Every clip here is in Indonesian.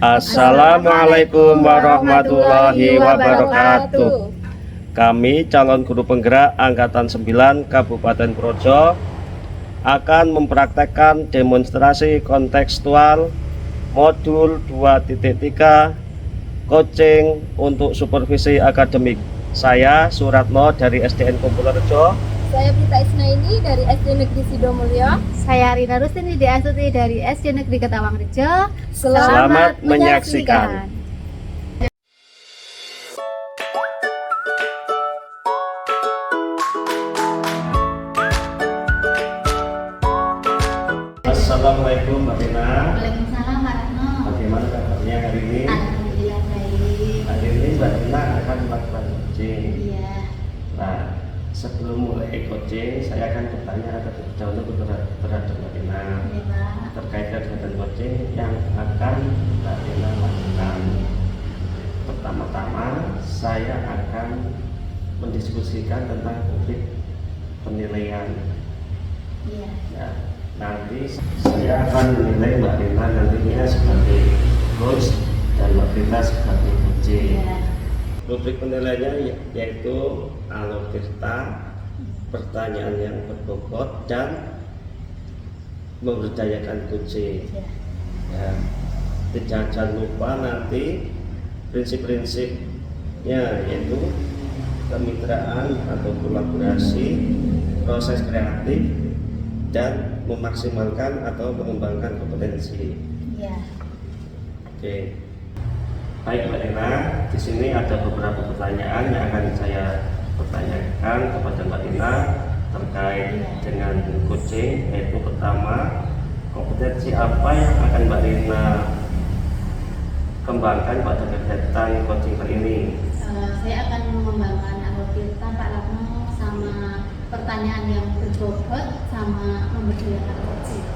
Assalamualaikum warahmatullahi wabarakatuh. Kami calon guru penggerak Angkatan 9 Kabupaten Projo akan mempraktekkan demonstrasi kontekstual modul 2.3 coaching untuk supervisi akademik. Saya Suratno dari SDN Kumpulerjo. Saya Prita Isnaini dari SD Negeri Sidomulyo. Saya Rina Rustini Astuti dari SD Negeri Ketawangrejo. Selamat menyaksikan. Assalamualaikum Mbak Rina. Waalaikumsalam Pak Ratno. Bagaimana kabarnya hari ini? Alhamdulillah baik. Hari ini Mbak Rina akan melakukan coaching. Iya. Nah, sebelum mulai coaching, saya akan bertanya terlebih dahulu terhadap Mbak Rina Iya Pak. terkait kegiatan coaching yang akan Mbak Rina lakukan. Pertama-tama, saya akan mendiskusikan tentang topik penilaian. Iya. Ya, nanti saya akan menilai Mbak Rina nantinya sebagai coach dan Mbak Rina sebagai coaching. Iya. Rubrik penilaiannya yaitu alutirta, pertanyaan yang berbobot, dan memberdayakan coaching. Iya. Ya, jangan lupa nanti prinsip-prinsipnya yaitu kemitraan atau kolaborasi, proses kreatif, dan memaksimalkan atau mengembangkan kompetensi. Iya. Oke. Baik Mbak Rina, di sini ada beberapa pertanyaan yang akan saya pertanyakan kepada Mbak Rina terkait dengan coaching, yaitu pertama, kompetensi apa yang akan Mbak Rina kembangkan pada kegiatan coaching kali ini? Saya akan mengembangkan alutirta Pak Ratno sama pertanyaan yang berbobot sama memberdayakan coaching.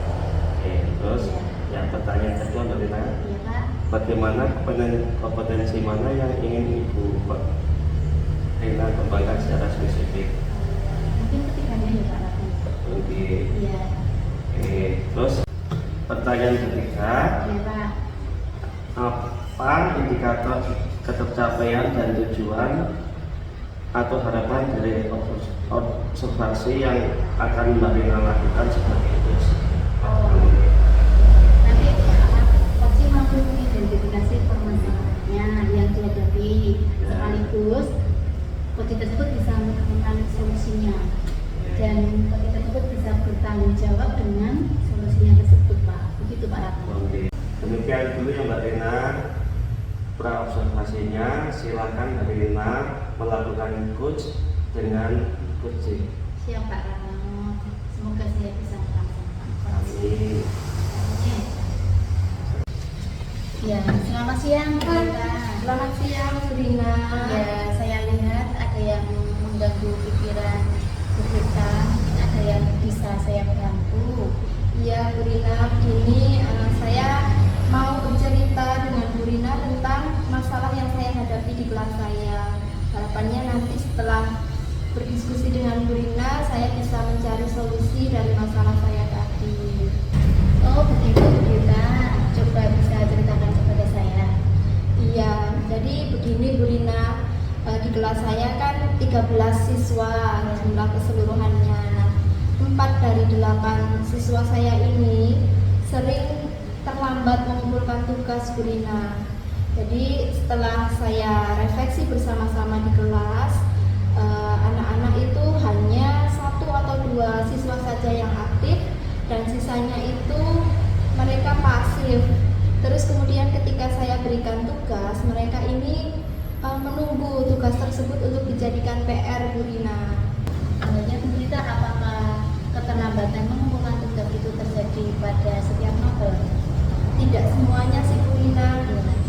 Oke, terus Iya. yang pertanyaan kedua Mbak Rina, Iya Pak. bagaimana kompetensi mana yang ingin Ibu Mbak Rina kembangkan secara spesifik? Mungkin ketiganya ya Pak Ratno. Oke. Iya. Oke, terus pertanyaan ketiga, Iya Pak. apa indikator ketercapaian dan tujuan atau harapan dari observasi yang akan Mbak Rina lakukan sebagai coach? Nanti coaching mampu mengidentifikasi permasalahannya yang dihadapi, sekaligus coaching tersebut bisa menemukan solusinya, dan coaching tersebut bisa bertanggung jawab dengan solusinya tersebut Pak. Begitu Pak Ratno. Oke. Demikian dulu ya Mbak Rina praobservasinya. Silakan Mbak Rina melakukan coach dengan coaching. Siap Pak Ratno. Semoga saya bisa melaksanakan coaching. Amin. Amin. Ya, selamat siang Pak. Selamat siang Rina. Ya, saya lihat ada yang mengganggu pikiran Bu Rita, ada yang bisa saya bantu. Iya Bu Rina, begini saya mau bercerita dengan Bu Rina tentang masalah yang saya hadapi di kelas saya. Harapannya nanti setelah berdiskusi dengan Bu Rina, saya bisa mencari solusi dari masalah saya tadi. Oh begitu Bu Rita, coba bisa ceritakan kepada saya. Iya, jadi begini Bu Rina, di kelas saya kan 13 siswa jumlah keseluruhannya. 4 dari 8 siswa saya ini sering terlambat mengumpulkan tugas Bu Rina. Jadi setelah saya refleksi bersama-sama di kelas, anak-anak itu hanya 1 atau 2 siswa saja yang aktif, dan sisanya itu mereka pasif. Terus kemudian ketika saya berikan tugas, mereka ini menunggu tugas tersebut untuk dijadikan PR Bu Rina. Sebenarnya Bu Rita, apakah keterlambatan mengumpulkan tugas itu terjadi pada setiap maba? Tidak semuanya sih Bu Rina,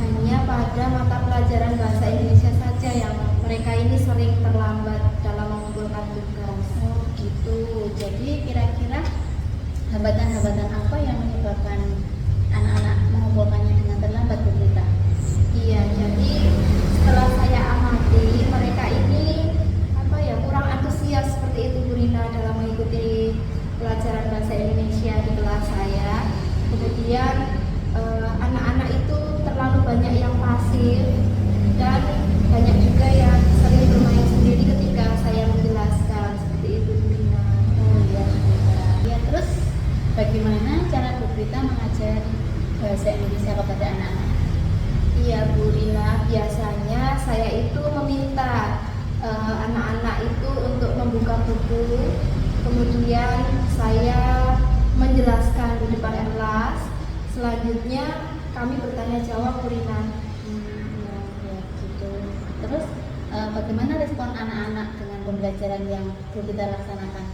hanya pada mata pelajaran bahasa Indonesia saja yang mereka ini sering terlambat dalam mengumpulkan tugas. Oh gitu. Jadi kira-kira hambatan-hambatan apa yang menyebabkan anak-anak mengumpulkannya dengan terlambat Bu Rita? Iya, jadi setelah saya amati, mereka ini kurang antusias seperti itu Bu Rina dalam mengikuti pelajaran bahasa Indonesia di kelas saya. Kemudian anak-anak itu terlalu itu. Kemudian saya menjelaskan di depan kelas. Selanjutnya kami bertanya jawab, Bu Rina. Ya, gitu. Terus bagaimana respon anak-anak dengan pembelajaran yang kita laksanakan?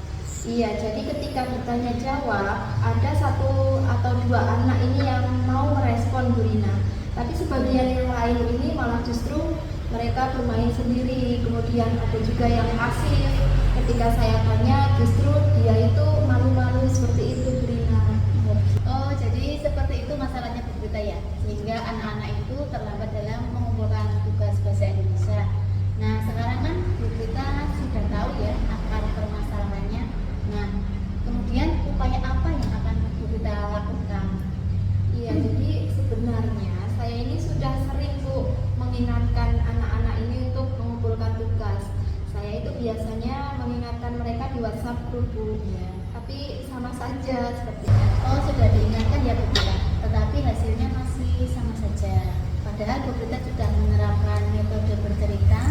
Iya, jadi ketika bertanya jawab, ada 1 atau 2 anak ini yang mau merespon Bu Rina. Tapi sebagian yang lain ini malah justru mereka bermain sendiri. Kemudian ada juga yang pasif. Ketika saya tanya, justru dia itu malu-malu seperti itu, Bu Rina. Oh, jadi seperti itu masalahnya Bu Prita ya, sehingga anak-anak itu terlambat dalam mengumpulkan tugas bahasa Indonesia. Nah, sekarang kan Bu Prita sudah tahu ya akar permasalahannya. Nah, kemudian upaya apa yang akan Bu Prita lakukan? Iya, jadi sebenarnya saya ini sudah sering Bu mengingatkan anak-anak ini untuk mengumpulkan tugas. Saya itu biasanya mengingatkan mereka di WhatsApp grup Bu. Ya. Tapi sama saja sepertinya. Oh, sudah diingatkan ya Bu Prita, tetapi hasilnya masih sama saja. Padahal Bu Prita sudah menerapkan metode bercerita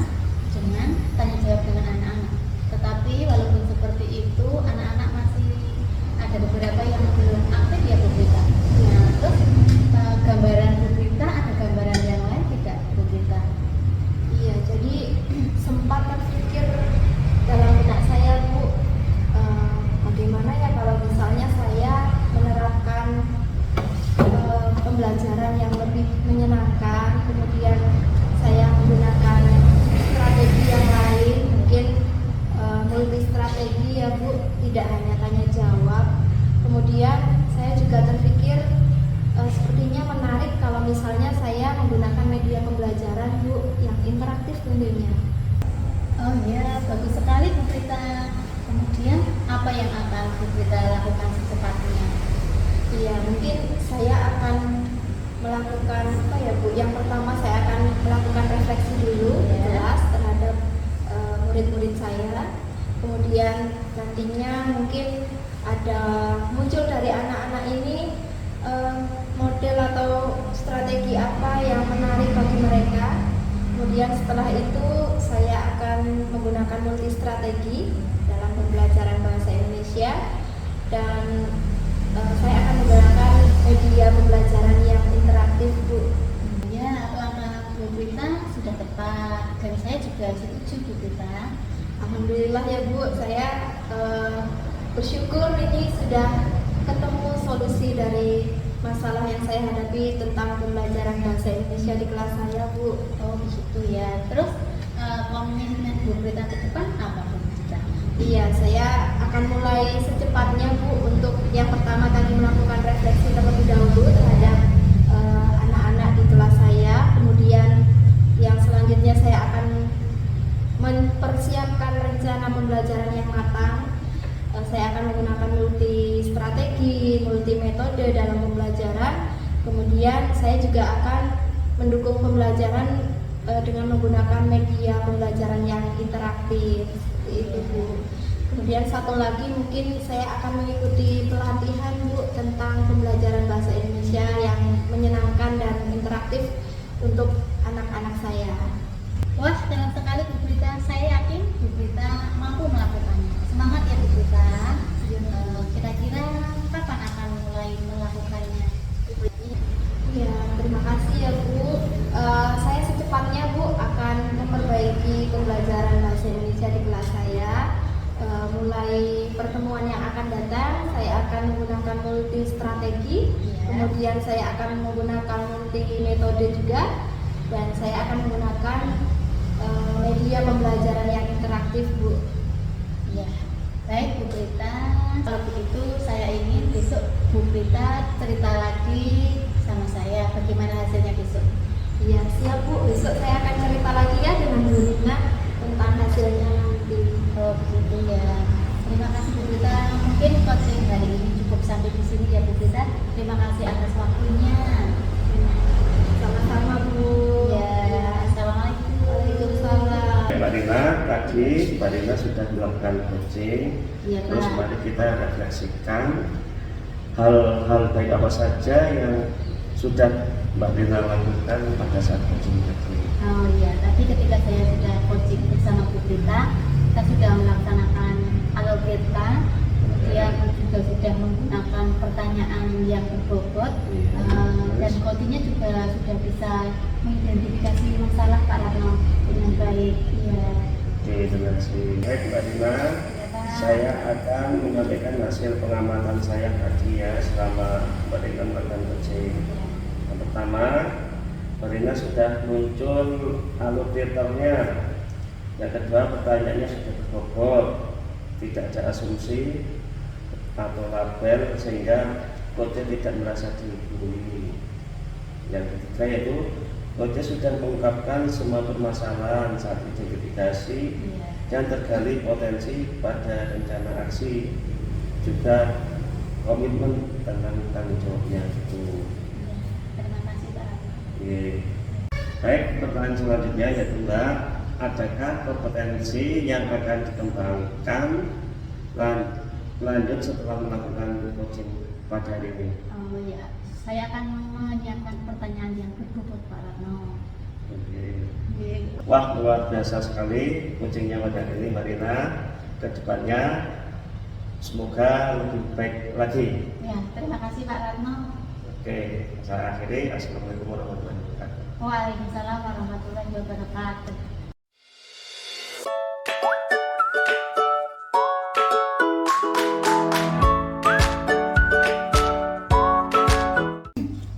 dengan tanya jawab dengan anak-anak. Tetapi walaupun seperti itu, anak-anak masih ada beberapa yang belum aktif ya Bu Prita. Nah, terus gambaran Bu Prita, ada gambaran yang lain tidak Bu Prita? Iya, jadi sempat terpikir dalam benak saya Bu, bagaimana ya kalau misalnya saya menerapkan pembelajaran yang lebih menyenangkan, kemudian saya menggunakan strategi yang lain, mungkin multi strategi ya Bu, tidak hanya tanya jawab. Kemudian saya juga terpikir sepertinya menarik kalau misalnya saya menggunakan media pembelajaran Bu yang interaktif tentunya. Oh ya, bagus sekali Bu Prita. Kemudian apa yang akan Bu Prita lakukan secepatnya? Iya, mungkin saya akan melakukan apa ya Bu? Yang pertama saya akan melakukan refleksi dulu di kelas terhadap murid-murid saya. Kemudian nantinya mungkin ada muncul dari anak-anak ini model atau strategi apa yang menarik bagi mereka. Kemudian setelah itu saya akan menggunakan multi strategi dalam pembelajaran bahasa Indonesia, dan saya akan menggunakan media pembelajaran yang interaktif Bu. Ya, langkah Bu Prita sudah tepat dan saya juga setuju Bu Prita. Alhamdulillah ya Bu, saya bersyukur ini sudah ketemu solusi dari masalah yang saya hadapi tentang pembelajaran bahasa Indonesia di kelas saya Bu. Oh begitu ya. Terus komitmen Bu Prita ke depan apa Bu Prita? Iya, saya akan mulai secepatnya Bu untuk yang pertama tadi melakukan refleksi terlebih dahulu terhadap anak-anak di kelas saya. Kemudian yang selanjutnya saya akan mempersiapkan rencana pembelajaran yang matang. Saya akan menggunakan multi strategi, multi metode dalam pembelajaran. Kemudian saya juga akan mendukung pembelajaran dengan menggunakan media pembelajaran yang interaktif. Seperti itu Bu. Kemudian satu lagi mungkin saya akan mengikuti pelatihan Bu tentang pembelajaran bahasa Indonesia yang menyenangkan dan interaktif untuk anak-anak saya. Wah, senang sekali Bu Prita. Saya yakin Bu Prita mampu melakukannya. Semangat ya Bu Prita. Kira-kira kapan akan mulai melakukannya? Ya, terima kasih ya Bu. Saya secepatnya Bu akan memperbaiki pembelajaran bahasa Indonesia di kelas saya. Mulai pertemuan yang akan datang, saya akan menggunakan multi strategi. Kemudian saya akan menggunakan multi metode juga, dan saya akan menggunakan media pembelajaran yang interaktif Bu. Ya, baik Bu Prita. Kalau begitu saya ingin besok Bu Prita cerita lagi sama saya bagaimana hasilnya besok. Iya, siap Bu. Besok saya akan cerita lagi ya dengan Bu Rina tentang hasilnya nanti. Oh begitu ya. Terima kasih Bu Prita. Mungkin coaching hari ini cukup sampai di sini ya Bu Prita. Terima kasih atas waktunya. Sama-sama Bu. Ya, assalamualaikum. Waalaikumsalam. Mbak Rina, tadi Mbak Rina sudah melakukan coaching. Iya, Terus Pak. mari kita refleksikan hal-hal baik apa saja yang sudah Mbak Rina lakukan pada saat coaching tadi. Oh iya, tadi ketika saya sudah coaching bersama Bu Prita, kita sudah melaksanakan Tirta, kemudian juga sudah menggunakan pertanyaan yang berbobot, dan Kotinya juga sudah bisa mengidentifikasi masalah Pak Ratno dengan baik. Iya. Oke, terima kasih. Baik Mbak Dina, saya akan menyampaikan hasil pengamatan saya tadi ya selama Mbak Dina melakukan coaching. Yang pertama, Mbak Dina sudah muncul alur filternya. Yang kedua, pertanyaannya sudah berbobot, tidak ada asumsi atau label sehingga coach tidak merasa dihubungi. Yang ketiga yaitu coach sudah mengungkapkan semua permasalahan saat identifikasi dan tergali potensi pada rencana aksi, juga komitmen tentang tanggung jawabnya itu. Terima kasih Pak Ratno. Oke. Baik, pertanyaan selanjutnya yaitu Mbak, adakah kompetensi yang akan dikembangkan lanjut setelah melakukan coaching pada hari ini? Oh ya, saya akan menyiapkan pertanyaan yang berbobot Pak Ratno. Oke. Oke. Wah, luar biasa sekali coachingnya pada hari ini Mbak Rina. Kedepannya semoga lebih baik lagi. Ya, terima kasih Pak Ratno. Oke, saya akhiri. Assalamualaikum warahmatullahi wabarakatuh. Waalaikumsalam warahmatullahi wabarakatuh.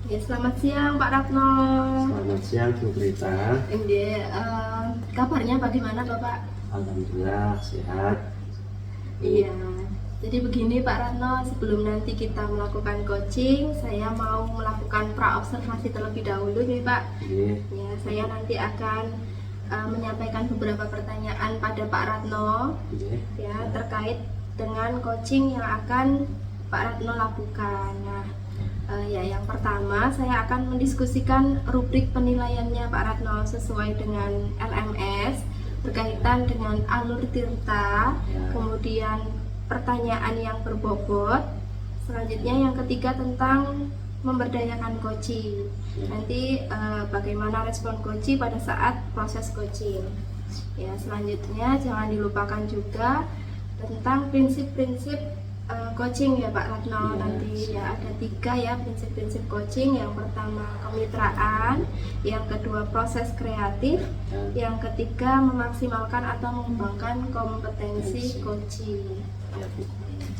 Ya, selamat siang Pak Ratno. Selamat siang Bu Rita. Kabarnya bagaimana Bapak? Alhamdulillah sehat. Iya. Jadi begini Pak Ratno, sebelum nanti kita melakukan coaching, saya mau melakukan pra-observasi terlebih dahulu nih Pak. Iya. Ya, saya nanti akan menyampaikan beberapa pertanyaan pada Pak Ratno Iya. ya terkait dengan coaching yang akan Pak Ratno lakukan. Nah, ya yang pertama saya akan mendiskusikan rubrik penilaiannya Pak Ratno sesuai dengan LMS berkaitan dengan alur Tirta, kemudian pertanyaan yang berbobot, selanjutnya yang ketiga tentang memberdayakan coaching. Nanti bagaimana respon coaching pada saat proses coaching. Ya, selanjutnya jangan dilupakan juga tentang prinsip-prinsip coaching ya Pak Ratno. Nanti ya ada 3 ya prinsip-prinsip coaching. Yang pertama kemitraan, yang kedua proses kreatif, yang ketiga memaksimalkan atau mengembangkan kompetensi coaching.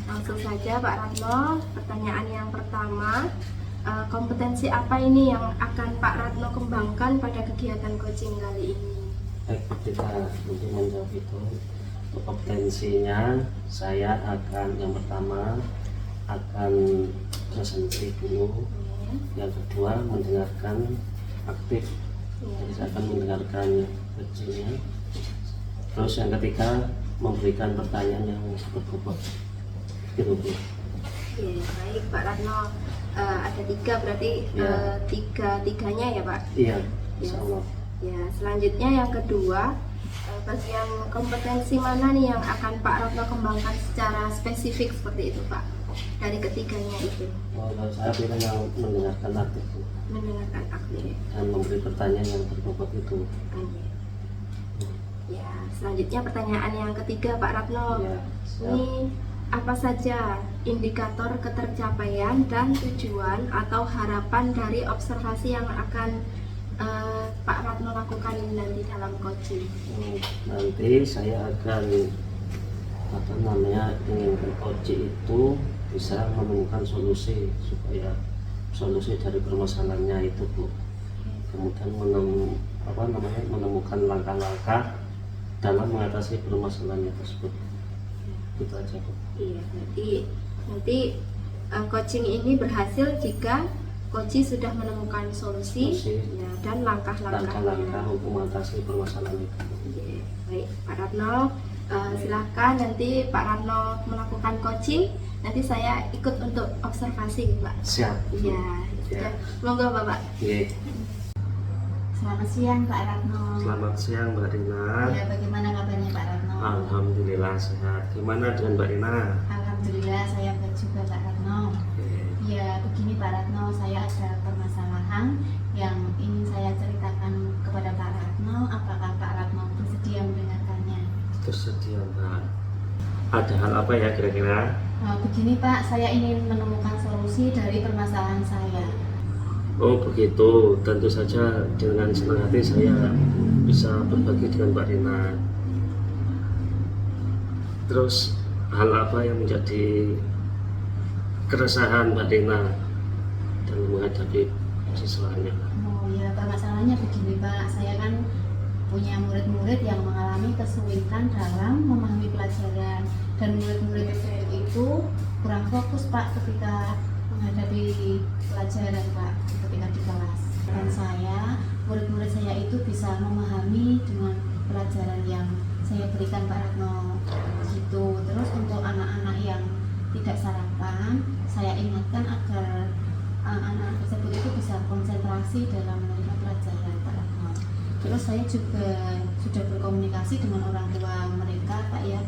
Langsung saja Pak Ratno, pertanyaan yang pertama, kompetensi apa ini yang akan Pak Ratno kembangkan pada kegiatan coaching kali ini? Baik, kita untuk menjawab itu, untuk kompetensinya saya akan yang pertama akan presentasi dulu, yang kedua mendengarkan aktif, jadi saya akan mendengarkan coachingnya, terus yang ketiga memberikan pertanyaan yang berbobot gitu Bu. Iya, baik Pak Ratno, ada 3 berarti Ya. tiganya ya Pak? Iya, Ya. insya Allah. Ya, selanjutnya yang kedua, bagian kompetensi mana nih yang akan Pak Ratno kembangkan secara spesifik seperti itu Pak? Dari ketiganya itu, Kalau saya pilih yang mendengarkan aktif Bu, mendengarkan aktif. dan memberi pertanyaan yang berbobot itu. Ya, selanjutnya pertanyaan yang ketiga Pak Ratno. Ya, siap. Ini apa saja indikator ketercapaian dan tujuan atau harapan dari observasi yang akan Pak Ratno lakukan ini nanti dalam coaching? Nanti saya akan inginkan coach itu bisa menemukan solusi supaya solusi dari permasalahannya itu Bu. Kemudian menemukan langkah-langkah dalam mengatasi permasalahannya tersebut. Itu aja Bu. Iya, nanti coaching ini berhasil jika coach sudah menemukan solusi ya, dan Langkah-langkah langkah-langkahnya. untuk mengatasi permasalahan itu. Iya, baik Pak Ratno, silahkan nanti Pak Ratno melakukan coaching, nanti saya ikut untuk observasi Pak. Siap. Iya, Ya. monggo Bapak. Oke. Selamat siang Pak Ratno. Selamat siang Mbak Rina. Ya, bagaimana kabarnya Pak Ratno? Alhamdulillah sehat. Gimana dengan Mbak Rina? Alhamdulillah saya baik juga Pak Ratno. Oke. Ya begini Pak Ratno, saya ada permasalahan yang ingin saya ceritakan kepada Pak Ratno. Apakah Pak Ratno bersedia mendengarkannya? Bersedia Mbak. Ada hal apa ya kira-kira? Begini Pak, saya ingin menemukan solusi dari permasalahan saya. Oh begitu, tentu saja dengan senang hati saya bisa berbagi dengan Mbak Rina. Terus hal apa yang menjadi keresahan Mbak Rina dalam menghadapi siswanya? Oh ya, permasalahannya begini Pak, saya kan punya murid-murid yang mengalami kesulitan dalam memahami pelajaran, dan murid-murid tersebut itu kurang fokus Pak ketika menghadapi pelajaran Pak, ketika di kelas. Dan saya, murid-murid saya itu bisa memahami dengan pelajaran yang saya berikan Pak Ratno gitu. Terus untuk anak-anak yang tidak sarapan, saya ingatkan agar anak-anak tersebut itu bisa konsentrasi dalam menerima pelajaran Pak Ratno. Terus saya juga sudah berkomunikasi dengan orang tua mereka Pak ya,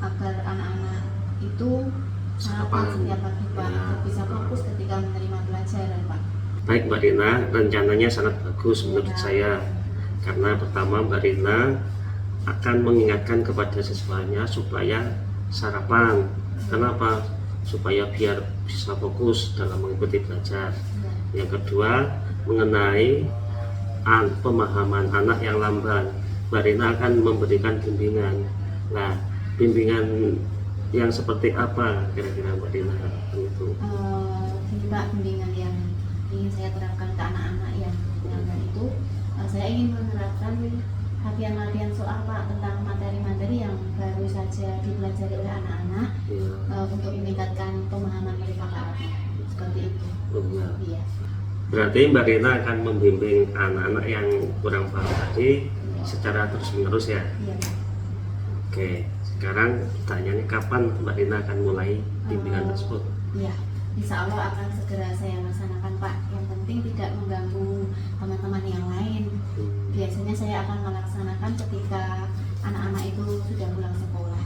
agar anak-anak itu sarapan setiap pagi Pak, agar bisa fokus ketika menerima pelajaran Pak. Baik Mbak Rina, rencananya sangat bagus menurut saya. Karena pertama Mbak Rina akan mengingatkan kepada siswanya supaya sarapan. Kenapa? Supaya biar bisa fokus dalam mengikuti belajar. Yang kedua, mengenai pemahaman anak yang lamban, Mbak Rina akan memberikan bimbingan. Nah, bimbingan yang seperti apa kira-kira Mbak Rina itu? Ini Pak, bimbingan yang ingin saya terapkan ke anak-anak yang lamban itu, saya ingin menerapkan latihan-latihan soal Pak tentang materi-materi yang baru saja dipelajari oleh anak-anak, untuk meningkatkan pemahaman mereka Pak. Seperti itu. Iya. Berarti Mbak Rina akan membimbing anak-anak yang kurang paham tadi secara terus-menerus ya? Iya Pak. Oke, sekarang pertanyaannya kapan Mbak Rina akan mulai bimbingan tersebut? Iya, insya Allah akan segera saya laksanakan Pak. Yang penting tidak mengganggu teman-teman yang lain. Biasanya saya akan melaksanakan ketika anak-anak itu sudah pulang sekolah.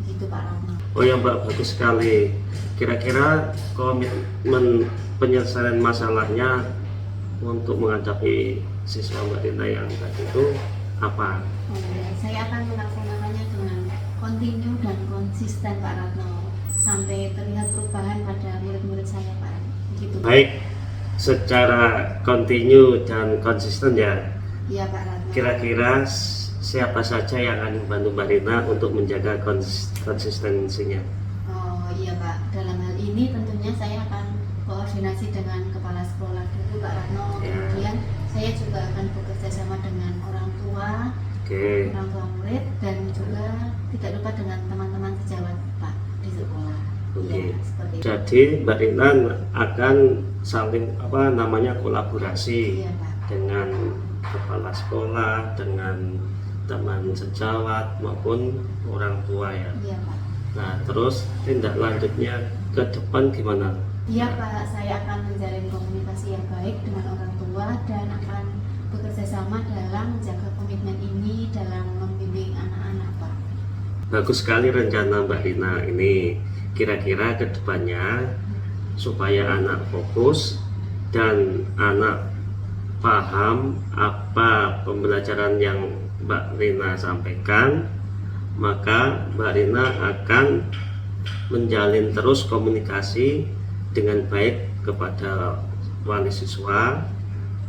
Begitu Pak Ratno. Oh ya Mbak, bagus sekali. Kira-kira komitmen penyelesaian masalahnya untuk menghadapi siswa Mbak Rina yang tadi itu apa? Saya akan melaksanakannya dengan kontinu dan konsisten Pak Ratno, sampai terlihat perubahan pada murid-murid saya Pak. Begitu. Baik, secara kontinu dan konsisten ya. Iya Pak Ratno. Kira-kira siapa saja yang akan membantu Mbak Rina untuk menjaga konsistensinya? Oh iya Pak, dalam hal ini tentunya saya akan koordinasi dengan kepala sekolah dulu Pak Ratno. Kemudian saya juga akan bekerja sama dengan orang tua, orang tua murid, dan juga tidak lupa dengan teman-teman sejawat Pak di sekolah. Iya, seperti itu. Jadi Mbak Rina akan saling kolaborasi Iya, Pak. dengan kepala sekolah, dengan teman sejawat maupun orang tua ya. Iya Pak. Nah terus tindak lanjutnya ke depan gimana? Iya Pak, saya akan menjalin komunikasi yang baik dengan orang tua dan akan bekerja sama dalam menjaga komitmen ini dalam membimbing anak-anak Pak. Bagus sekali rencana Mbak Rina ini. Kira-kira ke depannya supaya anak fokus dan anak paham apa pembelajaran yang Mbak Rina sampaikan, maka Mbak Rina akan menjalin terus komunikasi dengan baik kepada wali siswa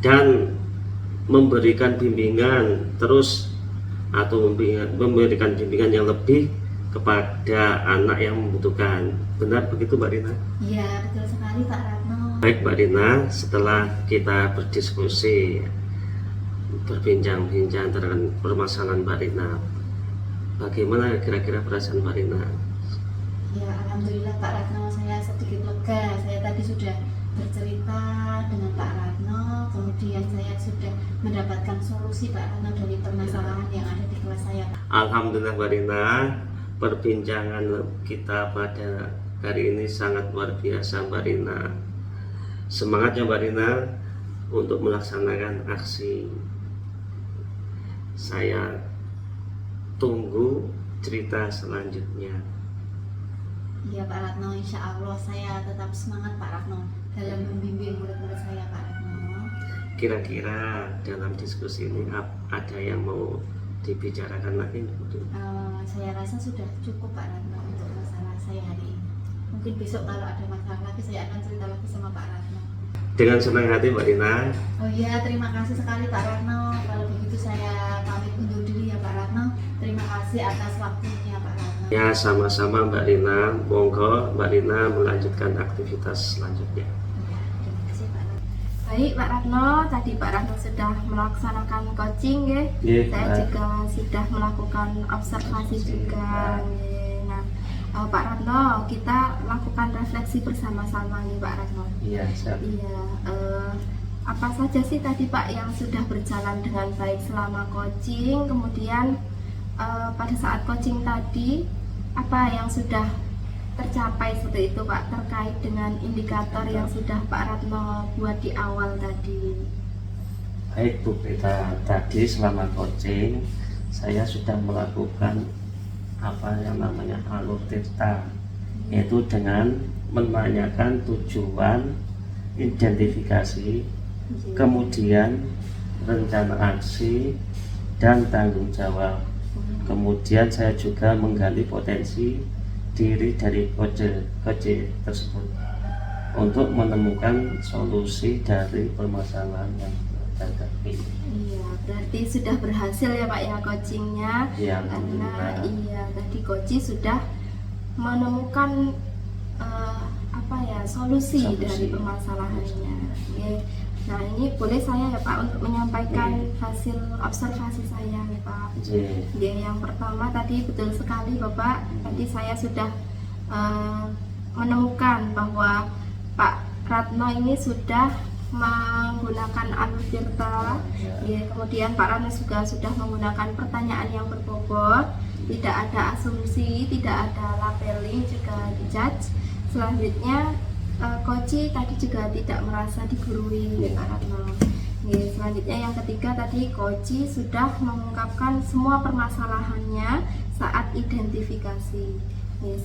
dan memberikan bimbingan terus atau memberikan bimbingan yang lebih kepada anak yang membutuhkan. Benar begitu Mbak Rina? Iya, betul sekali Pak Ratno. Baik Mbak Rina, setelah kita berdiskusi, berbincang-bincang terkait permasalahan Mbak Rina, bagaimana kira-kira perasaan Mbak Rina? Ya, alhamdulillah Pak Ratno, saya sedikit lega. Saya tadi sudah bercerita dengan Pak Ratno, kemudian saya sudah mendapatkan solusi Pak Ratno dari permasalahan yang ada di kelas saya. Alhamdulillah Mbak Rina, perbincangan kita pada hari ini sangat luar biasa Mbak Rina. Semangatnya Mbak Rina untuk melaksanakan aksi. Saya tunggu cerita selanjutnya. Iya Pak Ratno, insya Allah saya tetap semangat Pak Ratno dalam membimbing murid-murid saya Pak Ratno. Kira-kira dalam diskusi ini ada yang mau dibicarakan lagi? Saya saya rasa sudah cukup Pak Ratno untuk masalah saya hari ini. Mungkin besok kalau ada masalah lagi saya akan cerita lagi sama Pak Ratno. Dengan senang hati Mbak Rina. Oh iya, terima kasih sekali Pak Ratno. Kalau begitu saya pamit undur diri ya Pak Ratno. Terima kasih atas waktunya Pak Ratno. Ya, sama-sama Mbak Rina. Monggo Mbak Rina melanjutkan aktivitas selanjutnya. Ya, terima kasih Pak Ratno. Baik Pak Ratno, tadi Pak Ratno sudah melaksanakan coaching ya. Iya, Saya Pak. juga sudah melakukan observasi juga. Nah, Pak Ratno, kita lakukan refleksi bersama-sama nih Pak Ratno. Iya, siap. Iya, apa saja sih tadi Pak yang sudah berjalan dengan baik selama coaching, kemudian pada saat coaching tadi apa yang sudah tercapai seperti itu Pak, terkait dengan indikator yang sudah Pak Ratno buat di awal tadi. Baik Bu Prita, tadi selama coaching saya sudah melakukan apa yang namanya alur tirta, yaitu dengan menanyakan tujuan, identifikasi, kemudian rencana aksi dan tanggung jawab. Kemudian saya juga menggali potensi diri dari coach tersebut untuk menemukan solusi dari permasalahan yang terjadi. Iya, berarti sudah berhasil ya Pak ya coachingnya. Ya, Karena alhamdulillah. iya tadi coaching sudah menemukan solusi dari permasalahannya. Oke. Nah ini boleh saya ya Pak untuk menyampaikan hasil observasi saya ya Pak. Ya, yang pertama tadi betul sekali Bapak, tadi saya sudah menemukan bahwa Pak Ratno ini sudah menggunakan alur tirta. Ya, kemudian Pak Ratno juga sudah menggunakan pertanyaan yang berbobot, tidak ada asumsi, tidak ada labeling, juga dijudge. Selanjutnya Koci tadi juga tidak merasa digurui Pak Ratno. Selanjutnya yang ketiga tadi Koci sudah mengungkapkan semua permasalahannya saat identifikasi.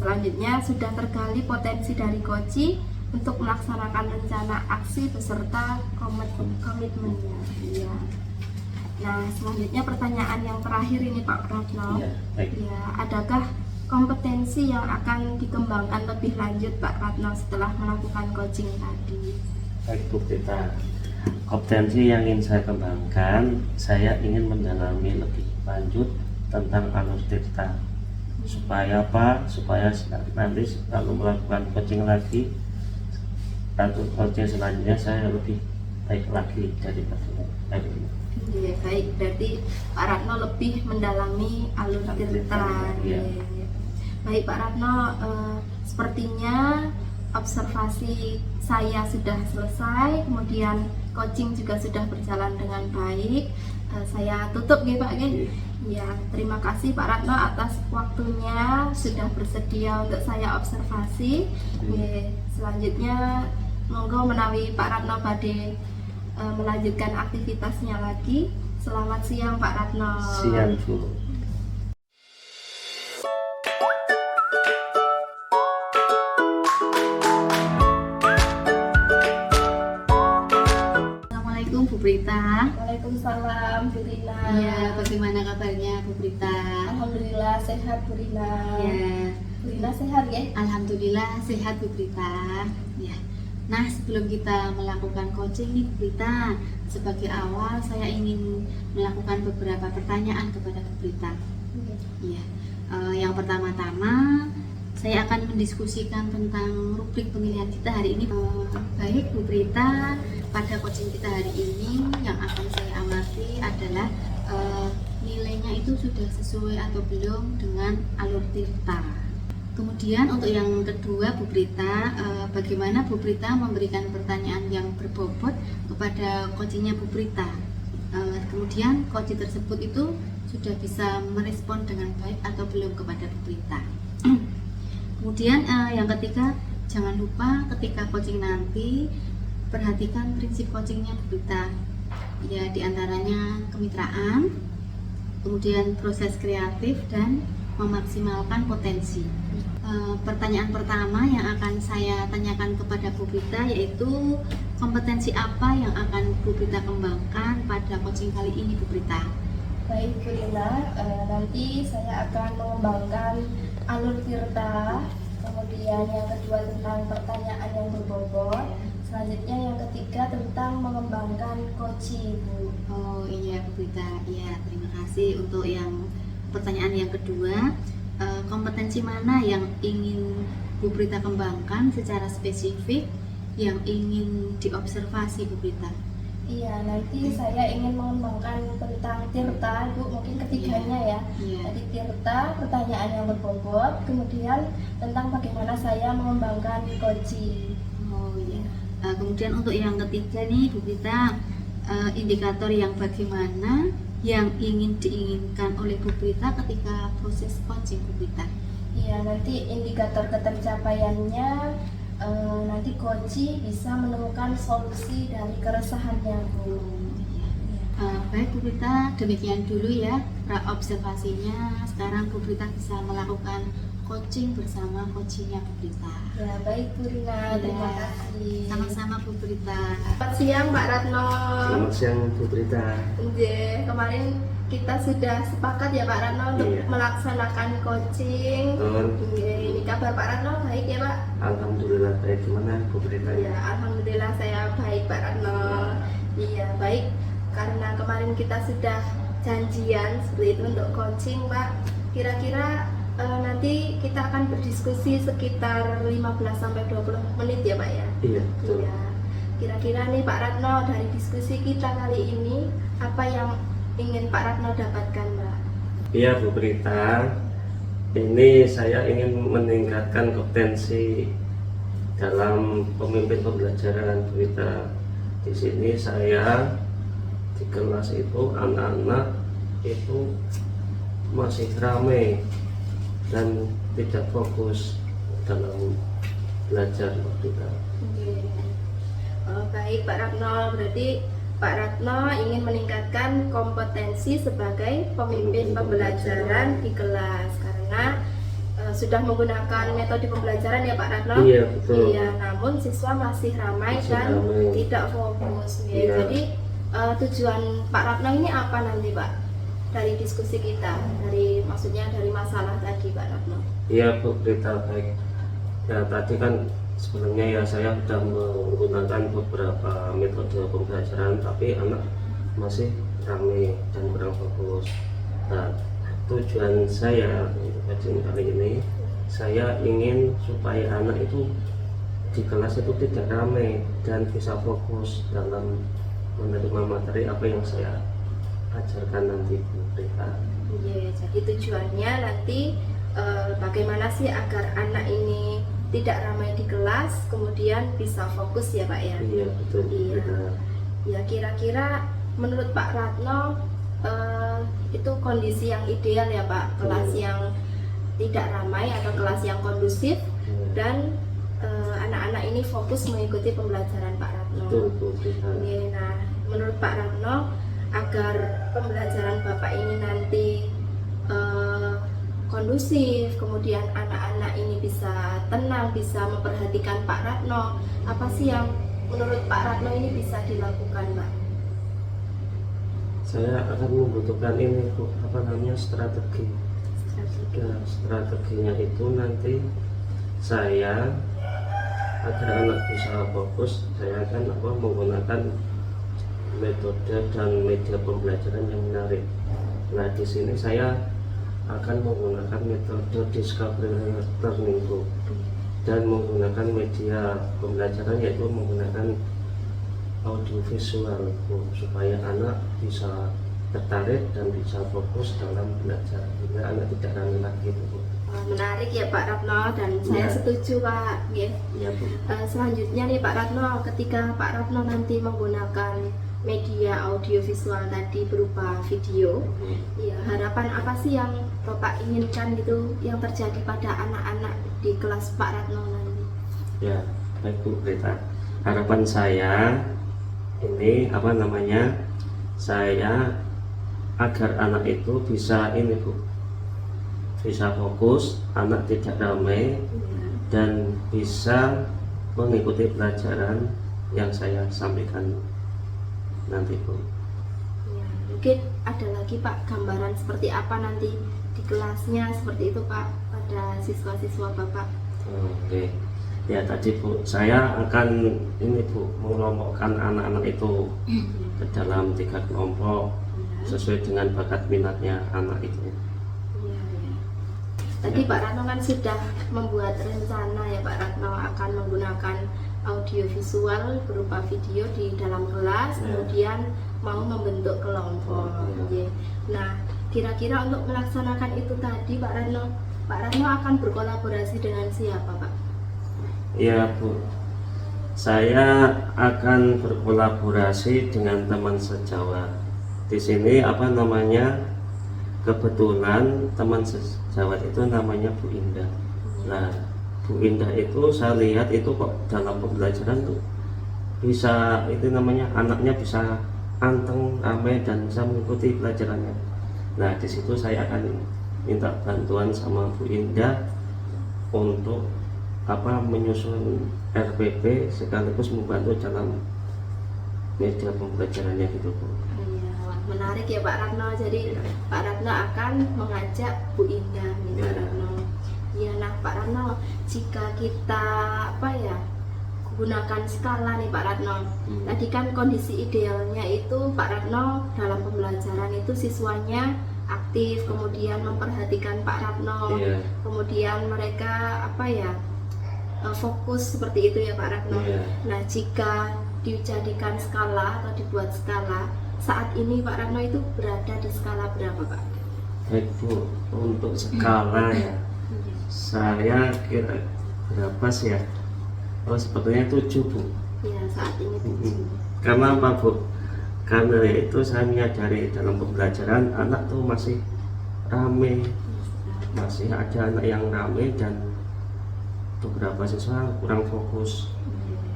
Selanjutnya sudah tergali potensi dari Koci untuk melaksanakan rencana aksi beserta komitmennya. Ya. Nah selanjutnya pertanyaan yang terakhir ini Pak Ratno. Ya, adakah kompetensi yang akan dikembangkan lebih lanjut Pak Ratno setelah melakukan coaching tadi? Baik Bu Tita, kompetensi yang ingin saya kembangkan, saya ingin mendalami lebih lanjut tentang alur tirta. Supaya apa? Supaya nanti kalau melakukan coaching lagi atau coaching selanjutnya saya lebih baik lagi daripada hari ini. Ya, baik, berarti Pak Ratno lebih mendalami alur tirta. Ya. Baik Pak Ratno, sepertinya observasi saya sudah selesai, kemudian coaching juga sudah berjalan dengan baik. Saya tutup ya Pak. Ya, terima kasih Pak Ratno atas waktunya sudah bersedia untuk saya observasi. Selanjutnya monggo menawi Pak Ratno badhe melanjutkan aktivitasnya lagi. Selamat siang Pak Ratno. Siang Bu. Assalamualaikum Bu Prita. Waalaikumsalam Bu Rina. Ya, bagaimana kabarnya Bu Prita? Alhamdulillah sehat Bu Rina. Ya, Bu Rina sehat ya? alhamdulillah sehat Bu Prita. Ya. Nah, sebelum kita melakukan coaching nih Bu Prita, sebagai awal saya ingin melakukan beberapa pertanyaan kepada Bu Prita. Ya. Yang pertama-tama saya akan mendiskusikan tentang rubrik pemilihan kita hari ini. Baik Bu Prita, pada coaching kita hari ini yang akan saya amati adalah nilainya itu sudah sesuai atau belum dengan alur tirta. Kemudian untuk yang kedua Bu Prita, bagaimana Bu Prita memberikan pertanyaan yang berbobot kepada coachingnya Bu Prita. Kemudian coach tersebut itu sudah bisa merespon dengan baik atau belum kepada Bu Prita. Kemudian yang ketiga, jangan lupa ketika coaching nanti perhatikan prinsip coachingnya Bu Prita. Ya, diantaranya kemitraan, kemudian proses kreatif dan memaksimalkan potensi. Pertanyaan pertama yang akan saya tanyakan kepada Bu Prita yaitu kompetensi apa yang akan Bu Prita kembangkan pada coaching kali ini Bu Prita. Baik Bu Rina, nanti saya akan mengembangkan alur tirta, kemudian yang kedua tentang pertanyaan yang berbobot, selanjutnya yang ketiga tentang mengembangkan koci Bu. Oh iya Bu Prita, ya terima kasih untuk yang pertanyaan yang kedua. Kompetensi mana yang ingin Bu Prita kembangkan secara spesifik yang ingin diobservasi Bu Prita? Iya, nanti saya ingin mengembangkan tentang tirta, Bu, mungkin ketiganya ya. Iya. Jadi tirta, pertanyaan yang berbobot, kemudian tentang bagaimana saya mengembangkan koji. Oh iya. Kemudian untuk yang ketiga nih Bu Prita, indikator yang bagaimana yang ingin diinginkan oleh Bu Prita ketika proses coaching Bu Prita? Iya, nanti indikator ketercapaiannya nanti koji bisa menemukan solusi dari keresahannya Bu. Baik Bu Prita, demikian dulu ya observasinya. Sekarang Bu Prita bisa melakukan coaching bersama coachingnya Bu Prita. Ya, baik Bu Rina, terima Ya, kasih. sama-sama Bu Prita. Selamat siang Mbak Ratno. Selamat siang Bu Prita. Kemarin kita sudah sepakat ya Pak Ratno untuk Iya. melaksanakan coaching. Ini kabar Pak Ratno baik ya Pak? Alhamdulillah baik. Gimana Bu Prita? Ya, alhamdulillah saya baik Pak Ratno. Iya baik, karena kemarin kita sudah janjian seperti itu untuk coaching Pak. Kira-kira nanti kita akan berdiskusi sekitar 15-20 menit ya Pak ya? Iya betul. Iya. Kira-kira nih Pak Ratno, dari diskusi kita kali ini apa yang ingin Pak Ratno dapatkan Mbak? Iya Bu Prita, ini saya ingin meningkatkan kompetensi dalam pemimpin pembelajaran Bu Prita. Di sini saya di kelas itu anak-anak itu masih ramai dan tidak fokus dalam belajar Bu Prita. Oh, baik Pak Ratno, berarti Pak Ratno ingin meningkatkan kompetensi sebagai pemimpin pembelajaran di kelas karena sudah menggunakan metode pembelajaran ya Pak Ratno. Iya betul. Iya, namun siswa masih ramai Masih dan ramai. tidak fokus. Ya. Iya. Jadi tujuan Pak Ratno ini apa nanti Pak? Dari diskusi kita, maksudnya dari masalah tadi Pak Ratno. Iya Bu Prita, baik. Ya tadi kan sebelumnya ya saya sudah menggunakan beberapa metode pembelajaran, tapi anak masih ramai dan kurang fokus. Nah, tujuan saya untuk kajian kali ini, saya ingin supaya anak itu di kelas itu tidak ramai dan bisa fokus dalam menerima materi apa yang saya ajarkan nanti Bu Prita. Iya, jadi tujuannya nanti bagaimana sih agar anak ini tidak ramai di kelas, kemudian bisa fokus ya Pak ya. Iya betul Bu Iya. Prita. Ya kira-kira menurut Pak Ratno itu kondisi yang ideal ya Pak, kelas yang tidak ramai atau kelas yang kondusif dan anak-anak ini fokus mengikuti pembelajaran Pak Ratno. Betul Bu Prita. Iya, nah menurut Pak Ratno agar pembelajaran Bapak ini nanti kondusif, kemudian anak-anak ini bisa tenang, bisa memperhatikan Pak Ratno, apa sih yang menurut Pak Ratno ini bisa dilakukan Mbak? Saya akan membutuhkan ini Bu, apa namanya, strategi. Ya, strateginya itu nanti saya agar anak bisa fokus, saya akan menggunakan metode dan media pembelajaran yang menarik. Nah di sini saya akan menggunakan metode discovery learning Bu, dan menggunakan media pembelajaran yaitu menggunakan audiovisual Bu, supaya anak bisa tertarik dan bisa fokus dalam belajar, sehingga anak tidak ramai lagi Bu. Menarik ya Pak Ratno, dan saya Ya. setuju Pak. Ya. Ya Bu. Selanjutnya nih Pak Ratno, ketika Pak Ratno nanti menggunakan media audiovisual tadi berupa video, ya harapan apa sih yang Bapak inginkan gitu yang terjadi pada anak-anak di kelas Pak Ratno nanti? Ya, baik Bu Prita. Harapan saya ini apa namanya? Saya agar anak itu bisa ini Bu, bisa fokus, anak tidak ramai dan bisa mengikuti pelajaran yang saya sampaikan nanti Bu. Ya, mungkin ada lagi Pak gambaran seperti apa nanti di kelasnya seperti itu Pak pada siswa-siswa Bapak. Oke. Ya tadi Bu, saya akan ini Bu mengelompokkan anak-anak itu ke dalam 3 kelompok sesuai dengan bakat minatnya anak itu. Iya, iya. Tadi Pak Ratno kan sudah membuat rencana ya Pak Ratno akan menggunakan audio visual berupa video di dalam kelas, kemudian mau membentuk kelompok. Ya. Nah, kira-kira untuk melaksanakan itu tadi Pak Ratno akan berkolaborasi dengan siapa Pak? Iya Bu, saya akan berkolaborasi dengan teman sejawat. Di sini kebetulan teman sejawat itu namanya Bu Indah. Nah, Bu Indah itu saya lihat itu kok dalam pembelajaran tuh bisa anaknya bisa anteng, ramai dan bisa mengikuti pelajarannya. Nah, di situ saya akan minta bantuan sama Bu Indah untuk menyusun RPP sekaligus membantu dalam media pembelajarannya gitu Bu. Iya, wah, menarik ya Pak Ratno. Jadi Pak Ratno akan mengajak Bu Indah nih Pak Ratno. Iya, nah Pak Ratno, jika kita gunakan skala nih Pak Ratno. Tadi kan kondisi idealnya itu Pak Ratno dalam pembelajaran itu siswanya aktif, kemudian memperhatikan Pak Ratno, kemudian mereka fokus seperti itu ya Pak Ratno. Nah, jika dijadikan skala atau dibuat skala, saat ini Pak Ratno itu berada di skala berapa Pak? Baik Bu, untuk skala ya, saya kira berapa sih ya? Sebetulnya 7 Bu. Ya, saat ini 7. Karena apa Bu? Karena itu saya menyadari dalam pembelajaran anak tuh masih rame, masih ada anak yang rame dan beberapa siswa kurang fokus.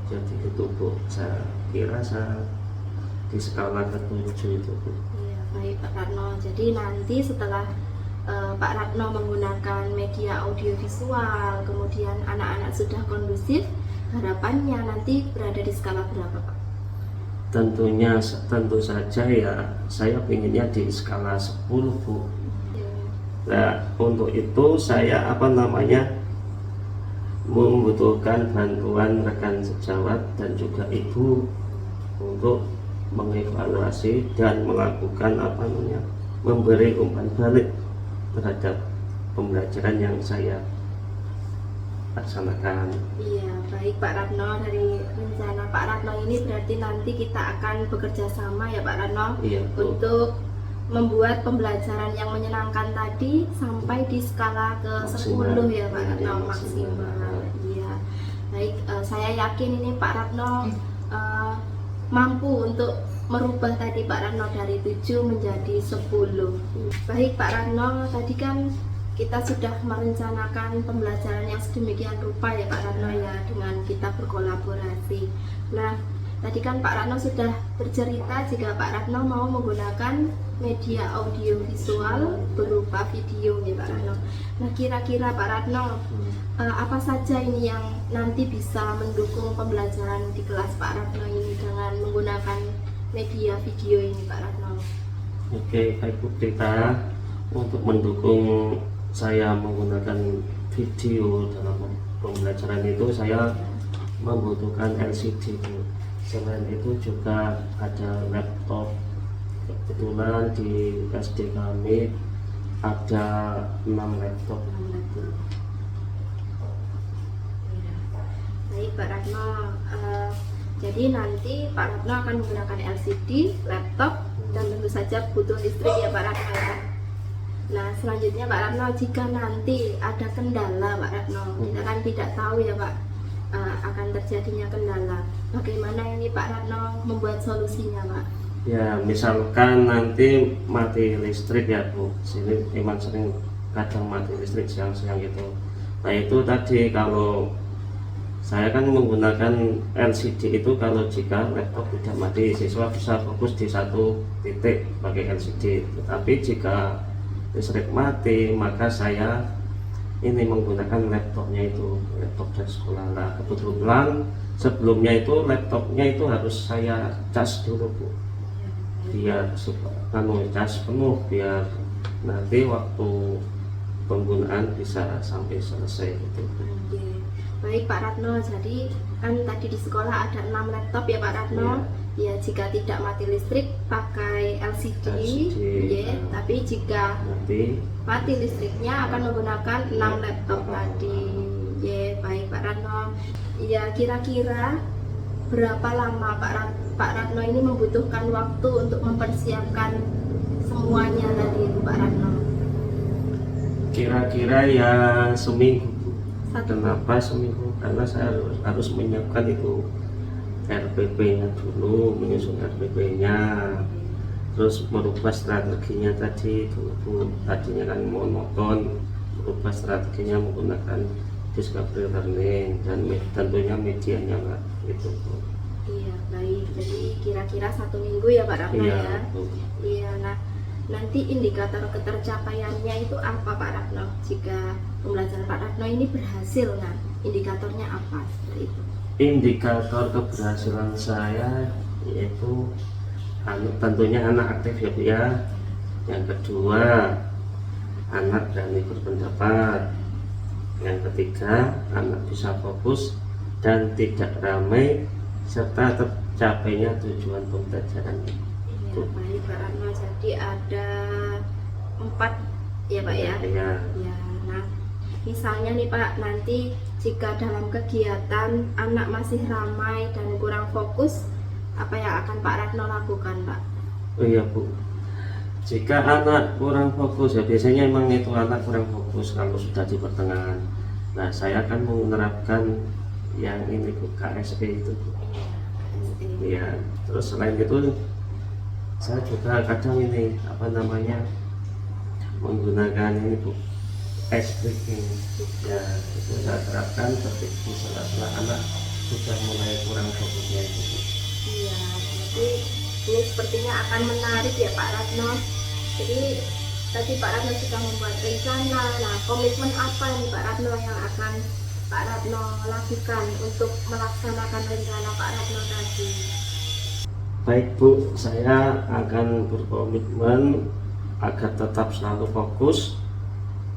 Jadi itu Bu, saya kira saya di skala ke-7 itu Bu. Iya, baik Pak Ratno. Jadi nanti setelah Pak Ratno menggunakan media audiovisual, kemudian anak-anak sudah kondusif, harapannya nanti berada di skala berapa Pak? Tentu saja ya, saya pinginnya di skala 10 Bu. Nah, untuk itu saya membutuhkan bantuan rekan sejawat dan juga ibu untuk mengevaluasi dan melakukan memberi umpan balik terhadap pembelajaran yang saya laksanakan. Iya, baik Pak Ratno. Dari rencana Pak Ratno ini berarti nanti kita akan bekerja sama ya Pak Ratno, untuk membuat pembelajaran yang menyenangkan tadi sampai di skala ke-10 ya Pak Ratno, maksimal. Iya, baik. Saya yakin ini Pak Ratno mampu untuk merubah tadi Pak Ratno dari 7 menjadi 10. Baik Pak Ratno, tadi kan kita sudah merencanakan pembelajaran yang sedemikian rupa ya Pak Ratno ya, dengan kita berkolaborasi. Nah, tadi kan Pak Ratno sudah bercerita jika Pak Ratno mau menggunakan media audio visual berupa video ya Pak Ratno. Nah, kira-kira Pak Ratno apa saja ini yang nanti bisa mendukung pembelajaran di kelas Pak Ratno ini dengan menggunakan media video ini Pak Ratno? Oke, baik Bu Prita, untuk mendukung saya menggunakan video dalam pembelajaran itu saya membutuhkan LCD Bu. Selain itu juga ada laptop. Kebetulan di SD kami ada 6 laptop. Baik Pak Ratno, jadi nanti Pak Ratno akan menggunakan LCD, laptop, dan tentu saja butuh listrik ya Pak Ratno ya. Nah, selanjutnya Pak Ratno, jika nanti ada kendala Pak Ratno, kita kan tidak tahu ya Pak, akan terjadinya kendala. Bagaimana ini Pak Ratno membuat solusinya Pak? Ya, misalkan nanti mati listrik ya Bu, sini memang sering kadang mati listrik siang-siang gitu. Nah, itu tadi kalau saya kan menggunakan LCD itu, kalau jika laptop tidak mati siswa bisa fokus di satu titik pakai LCD. Tetapi jika listrik mati maka saya ini menggunakan laptopnya itu, laptop dari sekolah. Nah, kebetulan sebelumnya itu laptopnya itu harus saya cas dulu Bu. biar cas penuh, biar nanti waktu penggunaan bisa sampai selesai gitu. Oke. Baik Pak Ratno, jadi kan tadi di sekolah ada 6 laptop ya Pak Ratno. Ya, jika tidak mati listrik pakai LCD, ya. Tapi jika Nanti mati listriknya akan menggunakan 6 laptop tadi. Ya, baik Pak Ratno. Ya, kira-kira berapa lama Pak Ratno ini membutuhkan waktu untuk mempersiapkan semuanya tadi itu Pak Ratno? kira-kira ya seminggu. Satu. Kenapa seminggu? Karena saya harus menyiapkan itu RPP-nya dulu, menyusun RPP-nya, terus merubah strateginya tadi. Dulu tadinya kan monoton, merubah strateginya menggunakan discovery learning dan tentunya medianya lah itu. Iya, baik. Jadi kira-kira 1 minggu ya Pak Ratno Iya, ya? betul. Iya, nah nanti indikator ketercapaiannya itu apa Pak Ratno? Jika pembelajaran Pak Ratno ini berhasil, nah indikatornya apa? Seperti itu. Indikator keberhasilan saya yaitu tentunya anak aktif ya Bu ya. Yang kedua, anak berani berpendapat. Yang ketiga, anak bisa fokus dan tidak ramai serta tercapainya tujuan pembelajaran. Iya, baik Pak Ratno. Jadi ada 4 ya Pak ya? Ya, Ya, nah misalnya nih Pak, nanti jika dalam kegiatan anak masih ramai dan kurang fokus, apa yang akan Pak Ratno lakukan Pak? oh iya Bu. Jika anak kurang fokus, ya biasanya emang itu anak kurang fokus kalau sudah di pertengahan. Nah, saya akan menerapkan yang ini Bu, KSP itu Bu. Ya, terus selain itu saya juga kadang ini apa namanya menggunakan ini Bu, ice breaking. Ya, itu saya terapkan ketika setelah anak sudah mulai kurang fokusnya itu Bu. Iya, jadi ini sepertinya akan menarik ya Pak Ratno. Jadi tadi Pak Ratno sudah membuat rencana. Nah, komitmen apa nih Pak Ratno yang akan Pak Ratno lakukan untuk melaksanakan rencana Pak Ratno tadi? Baik Bu, saya akan berkomitmen agar tetap selalu fokus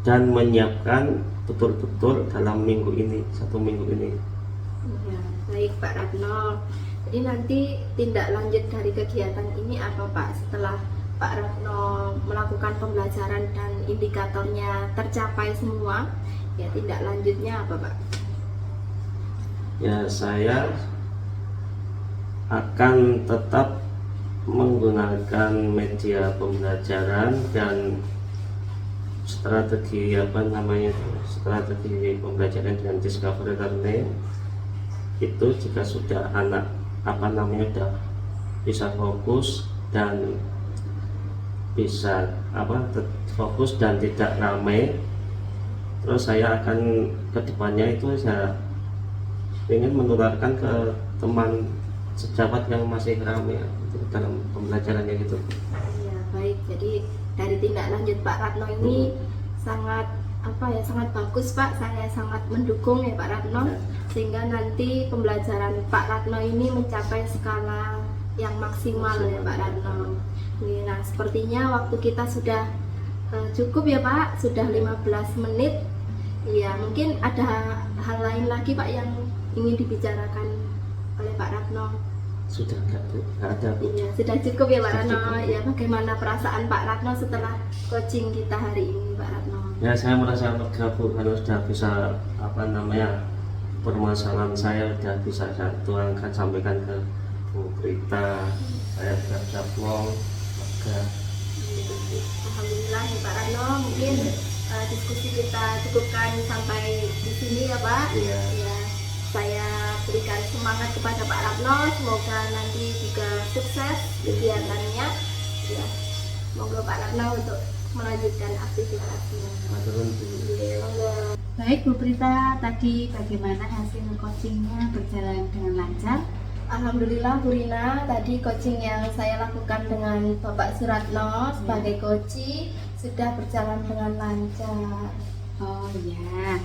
dan menyiapkan betul-betul dalam minggu ini, 1 minggu ini. Ya, baik Pak Ratno. Jadi nanti tindak lanjut dari kegiatan ini apa Pak? Setelah Pak Ratno melakukan pembelajaran dan indikatornya tercapai semua, ya tindak lanjutnya apa Pak? Ya, saya akan tetap menggunakan media pembelajaran dan strategi strategi pembelajaran dengan discovery learning itu jika sudah anak udah bisa fokus dan bisa fokus dan tidak ramai, terus saya akan kedepannya itu saya ingin menularkan ke teman sejawat yang masih ramai dalam pembelajarannya gitu. Ya, baik. Jadi dari tindak lanjut Pak Ratno ini sangat sangat bagus Pak. Saya sangat mendukung ya Pak Ratno, sehingga nanti pembelajaran Pak Ratno ini mencapai skala yang maksimal ya Pak Ratno. Nah, sepertinya waktu kita sudah cukup ya Pak, sudah 15 menit. Ya, mungkin ada hal lain lagi Pak yang ingin dibicarakan oleh Pak Ratno. Sudah enggak Bu? Enggak ada Bu. Iya, sudah cukup ya Pak Sudah Ratno. cukup. Ya, bagaimana perasaan Pak Ratno setelah coaching kita hari ini Pak Ratno? Ya, saya merasa lega Bu, kalau sudah bisa permasalahan saya sudah bisa saya tuangkan, sampaikan ke Bu Prita. Saya sudah bisa plong, lega. Alhamdulillah ya Pak Ratno, mungkin diskusi kita cukupkan sampai di sini ya Pak. Iya. Ya, saya berikan semangat kepada Pak Ratno, semoga nanti juga sukses kegiatannya. Ya, semoga Pak Ratno untuk melanjutkan aktivitasnya. Maturun Bu. Iya, monggo. Baik Bu Prita, tadi bagaimana hasil coachingnya berjalan dengan lancar? Alhamdulillah Bu Rina, tadi coaching yang saya lakukan dengan Bapak Suratno sebagai coach sudah berjalan dengan lancar. Oh ya,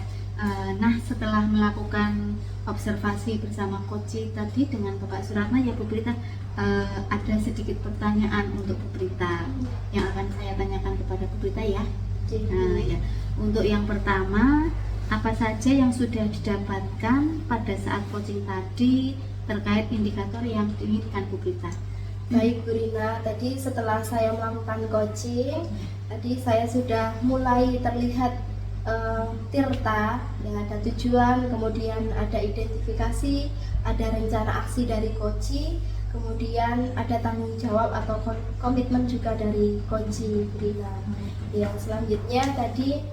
Nah, setelah melakukan observasi bersama Koci tadi dengan Bapak Suratna, ya Bu Prita, ada sedikit pertanyaan untuk Bu Prita yang akan saya tanyakan kepada Bu Prita ya. Nah, ya. Untuk yang pertama, apa saja yang sudah didapatkan pada saat coaching tadi terkait indikator yang diinginkan Bu Prita? Baik Bu Rina, tadi setelah saya melakukan coaching, tadi saya sudah mulai terlihat tirta yang ada tujuan, kemudian ada identifikasi, ada rencana aksi dari coaching, kemudian ada tanggung jawab atau komitmen juga dari coaching Bu Rina. Yang selanjutnya tadi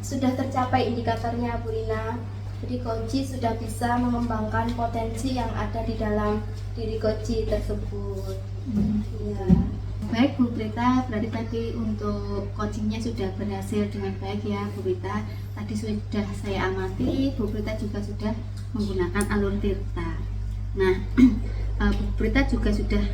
sudah tercapai indikatornya Bu Rina. Jadi Koci sudah bisa mengembangkan potensi yang ada di dalam diri Koci tersebut. Ya. Baik Bu Prita, berarti tadi untuk coachingnya sudah berhasil dengan baik ya Bu Prita. Tadi sudah saya amati, Bu Prita juga sudah menggunakan alur tirta. Nah, Bu Prita juga sudah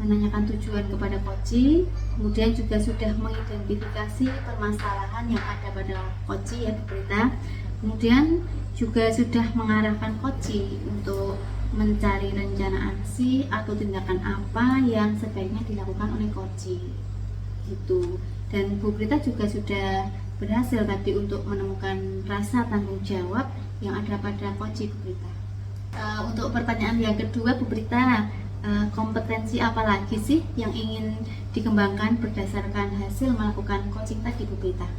menanyakan tujuan kepada coaching, kemudian juga sudah mengidentifikasi permasalahan yang ada pada coaching ya Bu Prita. Kemudian juga sudah mengarahkan coaching untuk mencari rencana aksi atau tindakan apa yang sebaiknya dilakukan oleh coaching gitu. Dan Bu Prita juga sudah berhasil tadi untuk menemukan rasa tanggung jawab yang ada pada coaching Bu Prita. Untuk pertanyaan yang kedua Bu Prita, kompetensi apa lagi sih yang ingin dikembangkan berdasarkan hasil melakukan coaching tadi Bu Prita?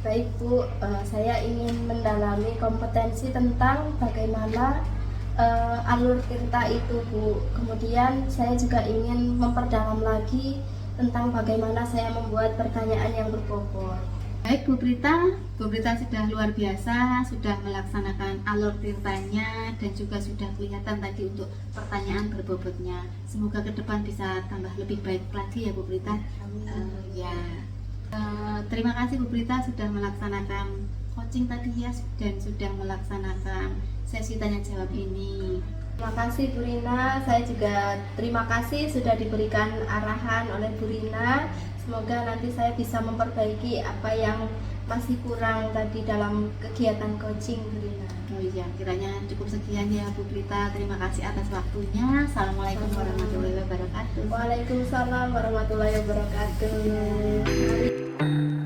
Baik Bu, saya ingin mendalami kompetensi tentang bagaimana alur tirta itu Bu. Kemudian saya juga ingin memperdalam lagi tentang bagaimana saya membuat pertanyaan yang berbobot. Baik Bu Prita sudah luar biasa, sudah melaksanakan alur tirtanya dan juga sudah kelihatan tadi untuk pertanyaan berbobotnya. Semoga ke depan bisa tambah lebih baik lagi ya Bu Prita. Terima kasih Bu Prita sudah melaksanakan coaching tadi ya, dan sudah melaksanakan sesi tanya jawab ini. Terima kasih Bu Rina, saya juga terima kasih sudah diberikan arahan oleh Bu Rina. Semoga nanti saya bisa memperbaiki apa yang masih kurang tadi dalam kegiatan coaching Bu Rina. Oh iya, kiranya cukup sekian ya Bu Prita. Terima kasih atas waktunya. Assalamualaikum warahmatullahi wabarakatuh. Waalaikumsalam warahmatullahi wabarakatuh. Mari.